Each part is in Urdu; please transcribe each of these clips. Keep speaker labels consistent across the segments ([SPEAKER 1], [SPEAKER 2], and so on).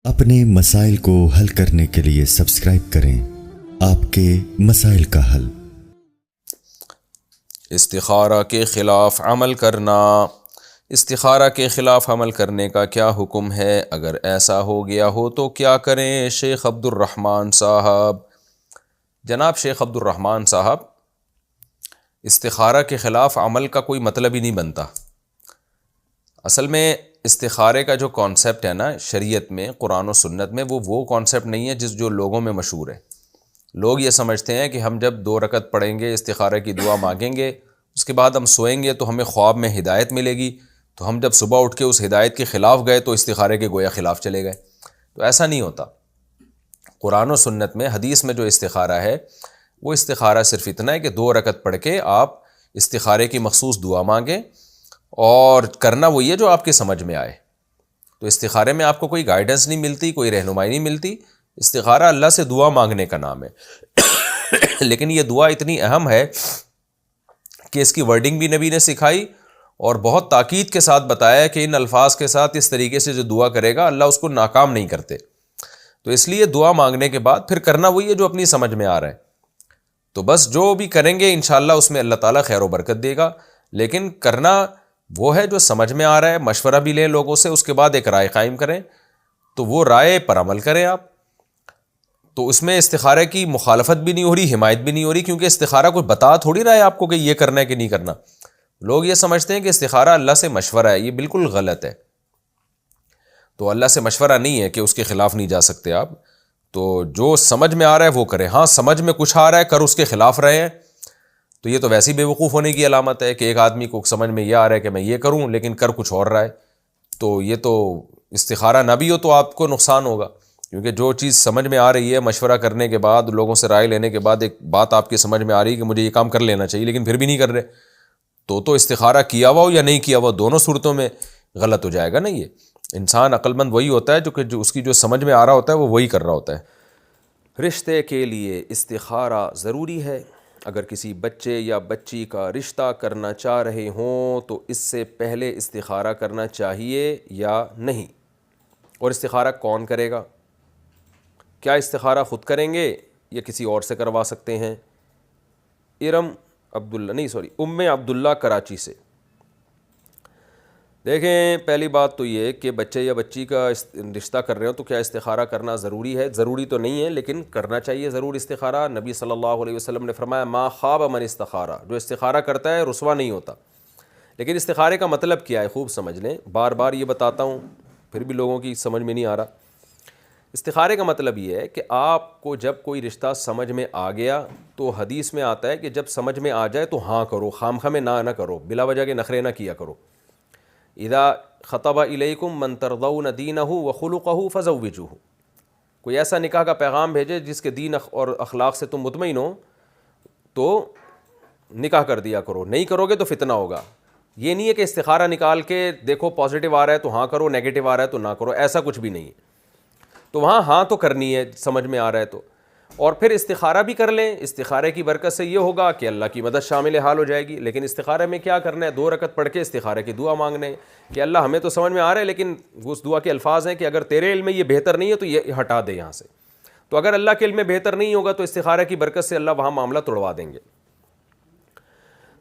[SPEAKER 1] اپنے مسائل کو حل کرنے کے لیے سبسکرائب کریں آپ کے مسائل کا حل۔
[SPEAKER 2] استخارہ کے خلاف عمل کرنا۔ استخارہ کے خلاف عمل کرنے کا کیا حکم ہے؟ اگر ایسا ہو گیا ہو تو کیا کریں؟ شیخ عبد الرحمن صاحب، جناب شیخ عبد الرحمن صاحب، استخارہ کے خلاف عمل کا کوئی مطلب ہی نہیں بنتا۔ اصل میں استخارے کا جو کانسیپٹ ہے نا شریعت میں، قرآن و سنت میں، وہ کانسیپٹ نہیں ہے جو لوگوں میں مشہور ہے۔ لوگ یہ سمجھتے ہیں کہ ہم جب 2 رکعت پڑھیں گے، استخارہ کی دعا مانگیں گے، اس کے بعد ہم سوئیں گے تو ہمیں خواب میں ہدایت ملے گی، تو ہم جب صبح اٹھ کے اس ہدایت کے خلاف گئے تو استخارے کے گویا خلاف چلے گئے۔ تو ایسا نہیں ہوتا۔ قرآن و سنت میں، حدیث میں جو استخارہ ہے، وہ استخارہ صرف اتنا ہے کہ 2 رکعت پڑھ کے آپ استخارے کی مخصوص دعا مانگیں، اور کرنا وہی ہے جو آپ کی سمجھ میں آئے۔ تو استخارے میں آپ کو کوئی گائیڈنس نہیں ملتی، کوئی رہنمائی نہیں ملتی۔ استخارہ اللہ سے دعا مانگنے کا نام ہے لیکن یہ دعا اتنی اہم ہے کہ اس کی ورڈنگ بھی نبی نے سکھائی اور بہت تاکید کے ساتھ بتایا کہ ان الفاظ کے ساتھ اس طریقے سے جو دعا کرے گا اللہ اس کو ناکام نہیں کرتے۔ تو اس لیے دعا مانگنے کے بعد پھر کرنا وہی ہے جو اپنی سمجھ میں آ رہا ہے۔ تو بس جو بھی کریں گے انشاءاللہ اس میں اللہ تعالیٰ خیر و برکت دے گا، لیکن کرنا وہ ہے جو سمجھ میں آ رہا ہے۔ مشورہ بھی لیں لوگوں سے، اس کے بعد ایک رائے قائم کریں، تو وہ رائے پر عمل کریں آپ۔ تو اس میں استخارے کی مخالفت بھی نہیں ہو رہی، حمایت بھی نہیں ہو رہی، کیونکہ استخارہ کوئی بتا تھوڑی رہا ہے آپ کو کہ یہ کرنا ہے کہ نہیں کرنا۔ لوگ یہ سمجھتے ہیں کہ استخارہ اللہ سے مشورہ ہے، یہ بالکل غلط ہے۔ تو اللہ سے مشورہ نہیں ہے کہ اس کے خلاف نہیں جا سکتے آپ۔ تو جو سمجھ میں آ رہا ہے وہ کریں۔ ہاں سمجھ میں کچھ آ رہا ہے کر اس کے خلاف رہے ہیں تو یہ تو ویسے ہی بے وقوف ہونے کی علامت ہے کہ ایک آدمی کو سمجھ میں یہ آ رہا ہے کہ میں یہ کروں لیکن کر کچھ اور رہا ہے، تو یہ تو استخارہ نہ بھی ہو تو آپ کو نقصان ہوگا، کیونکہ جو چیز سمجھ میں آ رہی ہے، مشورہ کرنے کے بعد، لوگوں سے رائے لینے کے بعد ایک بات آپ کی سمجھ میں آ رہی ہے کہ مجھے یہ کام کر لینا چاہیے لیکن پھر بھی نہیں کر رہے، تو استخارہ کیا ہوا ہو یا نہیں کیا ہوا، دونوں صورتوں میں غلط ہو جائے گا نا۔ یہ انسان عقل مند وہی ہوتا ہے جو اس کی جو سمجھ میں آ رہا ہوتا ہے وہ وہی کر رہا ہوتا ہے۔ رشتے کے لیے استخارہ ضروری ہے۔ اگر کسی بچے یا بچی کا رشتہ کرنا چاہ رہے ہوں تو اس سے پہلے استخارہ کرنا چاہیے یا نہیں؟ اور استخارہ کون کرے گا؟ کیا استخارہ خود کریں گے یا کسی اور سے کروا سکتے ہیں؟ ام عبداللہ کراچی سے۔ دیکھیں، پہلی بات تو یہ کہ بچے یا بچی کا رشتہ کر رہے ہو تو کیا استخارہ کرنا ضروری ہے؟ ضروری تو نہیں ہے لیکن کرنا چاہیے ضرور استخارہ۔ نبی صلی اللہ علیہ وسلم نے فرمایا ما خاب من استخارہ، جو استخارہ کرتا ہے رسوا نہیں ہوتا۔ لیکن استخارے کا مطلب کیا ہے خوب سمجھ لیں، بار بار یہ بتاتا ہوں پھر بھی لوگوں کی سمجھ میں نہیں آ رہا۔ استخارے کا مطلب یہ ہے کہ آپ کو جب کوئی رشتہ سمجھ میں آ گیا تو حدیث میں آتا ہے کہ جب سمجھ میں آ جائے تو ہاں کرو، خامخواہ میں نہ کرو، بلا وجہ کے نخرے نہ کیا کرو۔ اذا خطب الیکم من ترضون دینہ وخلقہ فزوجوہ، کوئی ایسا نکاح کا پیغام بھیجے جس کے دین اور اخلاق سے تم مطمئن ہو تو نکاح کر دیا کرو، نہیں کرو گے تو فتنہ ہوگا۔ یہ نہیں ہے کہ استخارہ نکال کے دیکھو پازیٹیو آ رہا ہے تو ہاں کرو، نیگیٹو آ رہا ہے تو نہ کرو، ایسا کچھ بھی نہیں ہے۔ تو وہاں ہاں تو کرنی ہے سمجھ میں آ رہا ہے تو، اور پھر استخارہ بھی کر لیں۔ استخارے کی برکت سے یہ ہوگا کہ اللہ کی مدد شامل حال ہو جائے گی۔ لیکن استخارے میں کیا کرنا ہے؟ 2 رکعت پڑھ کے استخارے کی دعا مانگنے کہ اللہ ہمیں تو سمجھ میں آ رہا ہے لیکن اس دعا کے الفاظ ہیں کہ اگر تیرے علم میں یہ بہتر نہیں ہے تو یہ ہٹا دے یہاں سے۔ تو اگر اللہ کے علم میں بہتر نہیں ہوگا تو استخارے کی برکت سے اللہ وہاں معاملہ توڑوا دیں گے۔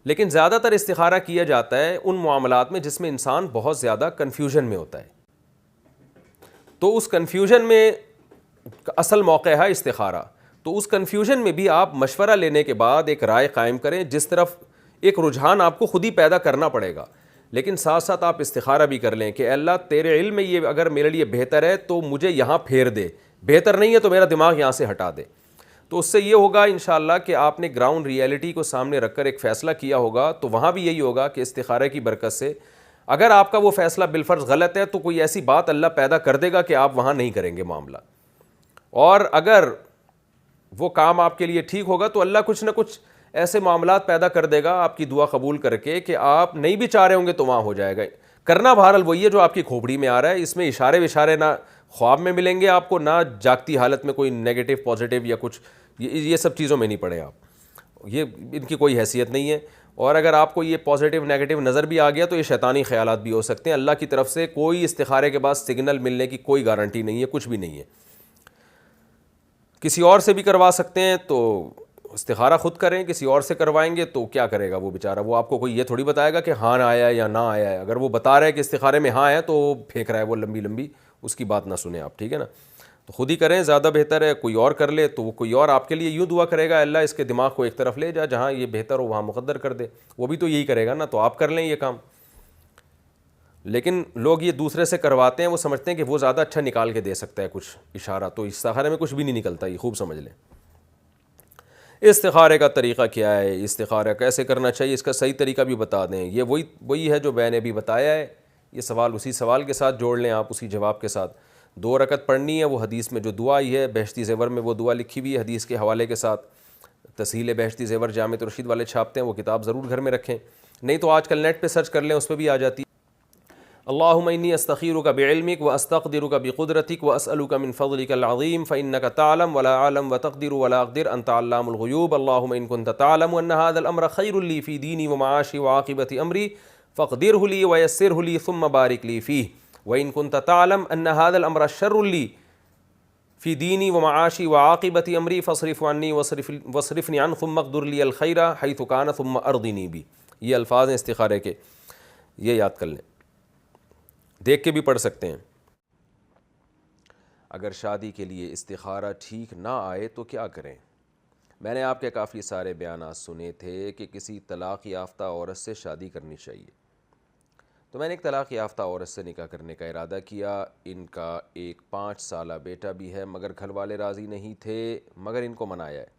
[SPEAKER 2] لیکن زیادہ تر استخارہ کیا جاتا ہے ان معاملات میں جس میں انسان بہت زیادہ کنفیوژن میں ہوتا ہے، تو اس کنفیوژن میں اصل موقع ہے استخارہ۔ تو اس کنفیوژن میں بھی آپ مشورہ لینے کے بعد ایک رائے قائم کریں، جس طرف ایک رجحان آپ کو خود ہی پیدا کرنا پڑے گا، لیکن ساتھ ساتھ آپ استخارہ بھی کر لیں کہ اے اللہ تیرے علم میں یہ اگر میرے لیے بہتر ہے تو مجھے یہاں پھیر دے، بہتر نہیں ہے تو میرا دماغ یہاں سے ہٹا دے۔ تو اس سے یہ ہوگا انشاءاللہ کہ آپ نے گراؤنڈ ریئلٹی کو سامنے رکھ کر ایک فیصلہ کیا ہوگا، تو وہاں بھی یہی ہوگا کہ استخارے کی برکت سے اگر آپ کا وہ فیصلہ بالفرض غلط ہے تو کوئی ایسی بات اللہ پیدا کر دے گا کہ آپ وہاں نہیں کریں گے معاملہ، اور اگر وہ کام آپ کے لیے ٹھیک ہوگا تو اللہ کچھ نہ کچھ ایسے معاملات پیدا کر دے گا آپ کی دعا قبول کر کے کہ آپ نہیں بھی چاہ رہے ہوں گے تو وہاں ہو جائے گا۔ کرنا بہرحال وہی ہے جو آپ کی کھوپڑی میں آ رہا ہے۔ اس میں اشارے وشارے نہ خواب میں ملیں گے آپ کو، نہ جاگتی حالت میں کوئی نیگیٹو پازیٹیو یا کچھ، یہ سب چیزوں میں نہیں پڑے آپ، یہ ان کی کوئی حیثیت نہیں ہے۔ اور اگر آپ کو یہ پازیٹیو نیگیٹو نظر بھی آ گیا تو یہ شیطانی خیالات بھی ہو سکتے ہیں. اللہ کی طرف سے کوئی استخارے کے بعد سگنل ملنے کی کوئی گارنٹی نہیں ہے, کچھ بھی نہیں ہے. کسی اور سے بھی کروا سکتے ہیں تو استخارہ خود کریں, کسی اور سے کروائیں گے تو کیا کرے گا وہ بیچارہ, وہ آپ کو کوئی یہ تھوڑی بتائے گا کہ ہاں آیا ہے یا نہ آیا ہے. اگر وہ بتا رہا ہے کہ استخارے میں ہاں ہے تو وہ پھینک رہا ہے وہ لمبی لمبی, اس کی بات نہ سنیں آپ, ٹھیک ہے نا. تو خود ہی کریں زیادہ بہتر ہے. کوئی اور کر لے تو وہ کوئی اور آپ کے لیے یوں دعا کرے گا, اللہ اس کے دماغ کو ایک طرف لے جا, جہاں یہ بہتر ہو وہاں مقدر کر دے. وہ بھی تو یہی کرے گا نا, تو آپ کر لیں یہ کام. لیکن لوگ یہ دوسرے سے کرواتے ہیں, وہ سمجھتے ہیں کہ وہ زیادہ اچھا نکال کے دے سکتا ہے کچھ اشارہ, تو استخارے میں کچھ بھی نہیں نکلتا, یہ خوب سمجھ لیں. استخارے کا طریقہ کیا ہے, استخارہ کیسے کرنا چاہیے, اس کا صحیح طریقہ بھی بتا دیں. یہ وہی ہے جو میں نے بھی بتایا ہے. یہ سوال اسی سوال کے ساتھ جوڑ لیں آپ, اسی جواب کے ساتھ. 2 رکعت پڑھنی ہے, وہ حدیث میں جو دعا آئی ہے بہشتی زیور میں وہ دعا لکھی ہوئی ہے حدیث کے حوالے کے ساتھ. تسہیل بہشتی زیور جامع رشید والے چھاپتے ہیں, وہ کتاب ضرور گھر میں رکھیں. نہیں تو آج کل نیٹ پہ سرچ کر لیں, اس پہ بھی آ جاتی. اللہم انی استخیرک بعلمک واستقدرک بقدرتک واسألک من فضلک العظیم فإنک تعلم ولا اعلم وتقدر ولا اقدر انت علام الغیوب. اللہم ان كنت تعلم ان هذا الامر خیر لی فی دینی ومعاشی وعاقبۃ امری فاقدرہ لی ویسرہ لی ثم بارک لی فیہ. وان كنت تعلم ان هذا الامر شر لی فی دینی ومعاشی وعاقبۃ امری فاصرف عنی واصرفنی عنہ ثم اقدر لی الخیر حیث کان ثم ارضنی بہ. یہ الفاظ ہیں استخارے کے, یہ یاد کر لیں, دیکھ کے بھی پڑھ سکتے ہیں. اگر شادی کے لیے استخارہ ٹھیک نہ آئے تو کیا کریں؟ میں نے آپ کے کافی سارے بیانات سنے تھے کہ کسی طلاق یافتہ عورت سے شادی کرنی چاہیے. تو میں نے ایک طلاق یافتہ عورت سے نکاح کرنے کا ارادہ کیا. ان کا ایک 5 سالہ بیٹا بھی ہے, مگر گھر والے راضی نہیں تھے, مگر ان کو منایا ہے.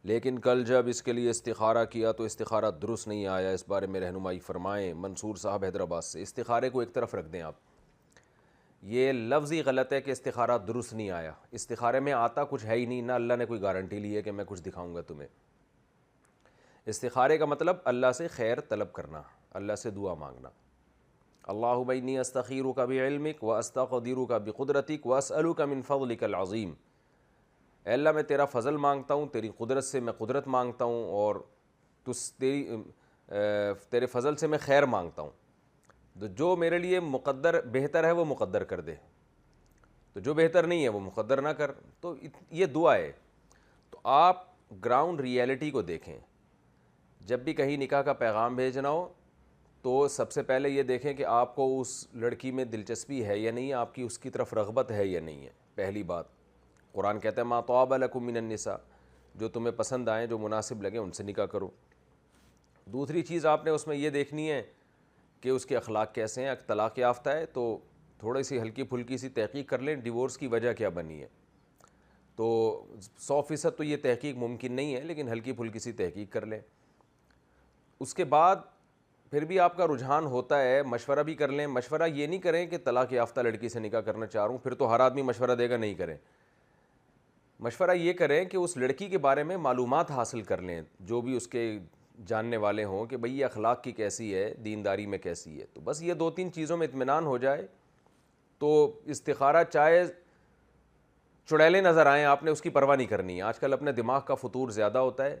[SPEAKER 2] لیکن کل جب اس کے لیے استخارہ کیا تو استخارہ درست نہیں آیا. اس بارے میں رہنمائی فرمائیں. منصور صاحب حیدرآباد سے. استخارے کو ایک طرف رکھ دیں آپ, یہ لفظی غلط ہے کہ استخارہ درست نہیں آیا. استخارے میں آتا کچھ ہے ہی نہیں, نہ اللہ نے کوئی گارنٹی لی ہے کہ میں کچھ دکھاؤں گا تمہیں. استخارے کا مطلب اللہ سے خیر طلب کرنا, اللہ سے دعا مانگنا. اللہم انی استخیرک بعلمک واستقدرک بقدرتک واسألک من فضلک العظیم. اے اللہ میں تیرا فضل مانگتا ہوں, تیری قدرت سے میں قدرت مانگتا ہوں, اور تیرے فضل سے میں خیر مانگتا ہوں. تو جو میرے لیے مقدر بہتر ہے وہ مقدر کر دے, تو جو بہتر نہیں ہے وہ مقدر نہ کر. تو یہ دعا ہے. تو آپ گراؤنڈ ریئلٹی کو دیکھیں. جب بھی کہیں نکاح کا پیغام بھیجنا ہو تو سب سے پہلے یہ دیکھیں کہ آپ کو اس لڑکی میں دلچسپی ہے یا نہیں, آپ کی اس کی طرف رغبت ہے یا نہیں ہے. پہلی بات, قرآن کہتا ہے ما طاب لکم من النساء, جو تمہیں پسند آئیں, جو مناسب لگیں ان سے نکاح کرو. دوسری چیز آپ نے اس میں یہ دیکھنی ہے کہ اس کے اخلاق کیسے ہیں. طلاق یافتہ ہے تو تھوڑی سی ہلکی پھلکی سی تحقیق کر لیں, ڈیورس کی وجہ کیا بنی ہے. تو 100% تو یہ تحقیق ممکن نہیں ہے, لیکن ہلکی پھلکی سی تحقیق کر لیں. اس کے بعد پھر بھی آپ کا رجحان ہوتا ہے, مشورہ بھی کر لیں. مشورہ یہ نہیں کریں کہ طلاق یافتہ لڑکی سے نکاح کرنا چاہ رہا ہوں, پھر تو ہر آدمی مشورہ دے گا, نہیں کریں. مشورہ یہ کریں کہ اس لڑکی کے بارے میں معلومات حاصل کر لیں, جو بھی اس کے جاننے والے ہوں, کہ بھئی یہ اخلاق کی کیسی ہے, دینداری میں کیسی ہے. تو بس یہ 2-3 چیزوں میں اطمینان ہو جائے تو استخارہ چاہے چڑیلے نظر آئیں, آپ نے اس کی پرواہ نہیں کرنی ہے. آج کل اپنے دماغ کا فطور زیادہ ہوتا ہے.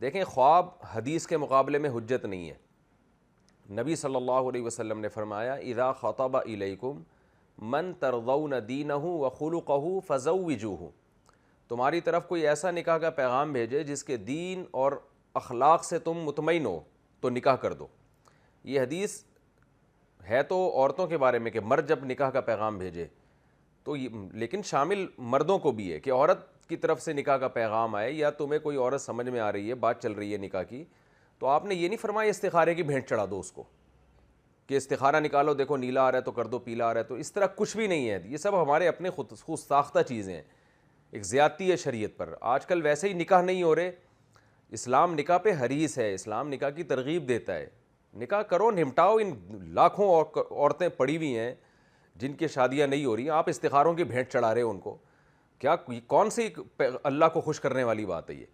[SPEAKER 2] دیکھیں, خواب حدیث کے مقابلے میں حجت نہیں ہے. نبی صلی اللہ علیہ وسلم نے فرمایا اذا خطب الیکم من ترضون دینہ وخلقہ فزوجوہ. تمہاری طرف کوئی ایسا نکاح کا پیغام بھیجے جس کے دین اور اخلاق سے تم مطمئن ہو تو نکاح کر دو. یہ حدیث ہے تو عورتوں کے بارے میں کہ مرد جب نکاح کا پیغام بھیجے تو لیکن شامل مردوں کو بھی ہے کہ عورت کی طرف سے نکاح کا پیغام آئے, یا تمہیں کوئی عورت سمجھ میں آ رہی ہے, بات چل رہی ہے نکاح کی, تو آپ نے یہ نہیں فرمایا استخارے کی بھینٹ چڑھا دو اس کو کہ استخارہ نکالو, دیکھو نیلا آ رہا ہے تو کر دو, پیلا آ رہا ہے تو. اس طرح کچھ بھی نہیں ہے. یہ سب ہمارے اپنے خود ساختہ چیزیں ہیں, ایک زیادتی ہے شریعت پر. آج کل ویسے ہی نکاح نہیں ہو رہے. اسلام نکاح پہ حریص ہے, اسلام نکاح کی ترغیب دیتا ہے. نکاح کرو, نمٹاؤ. ان لاکھوں عورتیں پڑی ہوئی ہیں جن کی شادیاں نہیں ہو رہی, آپ استخاروں کی بھینٹ چڑھا رہے ہو ان کو. کیا کون سی اللہ کو خوش کرنے والی بات ہے یہ؟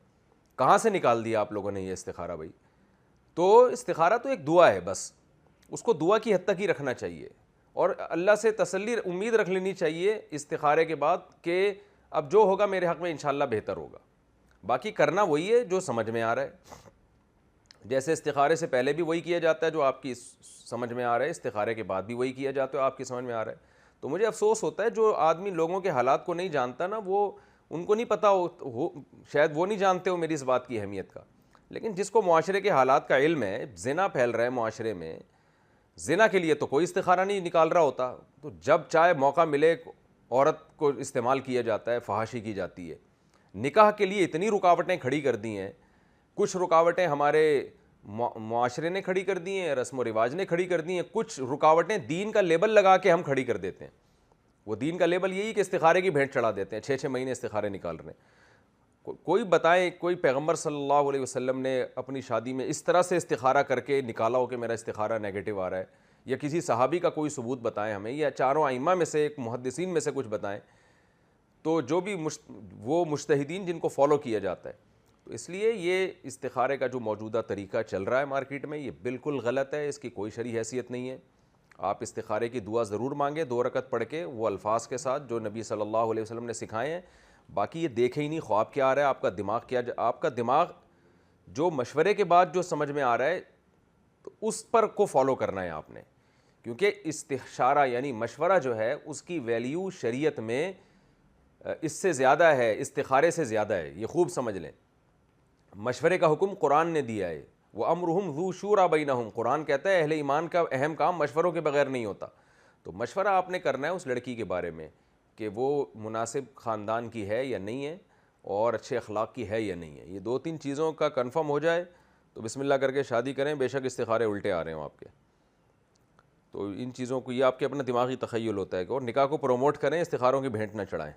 [SPEAKER 2] کہاں سے نکال دیا آپ لوگوں نے یہ استخارہ بھائی؟ تو استخارہ تو ایک دعا ہے, بس اس کو دعا کی حد تک ہی رکھنا چاہیے, اور اللہ سے تسلی امید رکھ لینی چاہیے استخارے کے بعد کہ اب جو ہوگا میرے حق میں انشاءاللہ بہتر ہوگا. باقی کرنا وہی ہے جو سمجھ میں آ رہا ہے. جیسے استخارے سے پہلے بھی وہی کیا جاتا ہے جو آپ کی سمجھ میں آ رہا ہے, استخارے کے بعد بھی وہی کیا جاتا ہے آپ کی سمجھ میں آ رہا ہے. تو مجھے افسوس ہوتا ہے جو آدمی لوگوں کے حالات کو نہیں جانتا نا, وہ ان کو نہیں پتہ ہو, شاید وہ نہیں جانتے ہو میری اس بات کی اہمیت کا, لیکن جس کو معاشرے کے حالات کا علم ہے, زنا پھیل رہا ہے معاشرے میں, زنا کے لیے تو کوئی استخارہ نہیں نکال رہا ہوتا, تو جب چاہے موقع ملے عورت کو استعمال کیا جاتا ہے, فحاشی کی جاتی ہے. نکاح کے لیے اتنی رکاوٹیں کھڑی کر دی ہیں, کچھ رکاوٹیں ہمارے معاشرے نے کھڑی کر دی ہیں, رسم و رواج نے کھڑی کر دی ہیں, کچھ رکاوٹیں دین کا لیبل لگا کے ہم کھڑی کر دیتے ہیں. وہ دین کا لیبل یہی کہ استخارے کی بھینٹ چڑھا دیتے ہیں, 6 مہینے استخارے نکال رہے ہیں. کوئی بتائے کوئی پیغمبر صلی اللہ علیہ وسلم نے اپنی شادی میں اس طرح سے استخارہ کر کے نکالا ہو کہ میرا استخارہ نیگیٹو آ رہا ہے, یا کسی صحابی کا کوئی ثبوت بتائیں ہمیں, یا چاروں ائمہ میں سے ایک محدثین میں سے کچھ بتائیں, تو جو بھی وہ مجتہدین جن کو فالو کیا جاتا ہے. تو اس لیے یہ استخارے کا جو موجودہ طریقہ چل رہا ہے مارکیٹ میں, یہ بالکل غلط ہے, اس کی کوئی شرعی حیثیت نہیں ہے. آپ استخارے کی دعا ضرور مانگیں 2 رکعت پڑھ کے, وہ الفاظ کے ساتھ جو نبی صلی اللہ علیہ وسلم نے سکھائے ہیں. باقی یہ دیکھے ہی نہیں خواب کیا آ رہا ہے, آپ کا دماغ کیا, آپ کا دماغ جو مشورے کے بعد جو سمجھ میں آ رہا ہے تو اس پر کو فالو کرنا ہے آپ نے, کیونکہ استشارہ یعنی مشورہ جو ہے اس کی ویلیو شریعت میں اس سے زیادہ ہے, استخارے سے زیادہ ہے. یہ خوب سمجھ لیں, مشورے کا حکم قرآن نے دیا ہے, وَأَمْرُهُمْ ذُو شُورَىٰ بَيْنَهُمْ, قرآن کہتا ہے اہل ایمان کا اہم کام مشوروں کے بغیر نہیں ہوتا. تو مشورہ آپ نے کرنا ہے اس لڑکی کے بارے میں کہ وہ مناسب خاندان کی ہے یا نہیں ہے, اور اچھے اخلاق کی ہے یا نہیں ہے. یہ 2-3 چیزوں کا کنفرم ہو جائے تو بسم اللہ کر کے شادی کریں, بے شک استخارے الٹے آ رہے ہوں آپ کے. تو ان چیزوں کو, یہ آپ کے اپنا دماغی تخیل ہوتا ہے, اور نکاح کو پروموٹ کریں, استخاروں کی بھینٹ نہ چڑھائیں.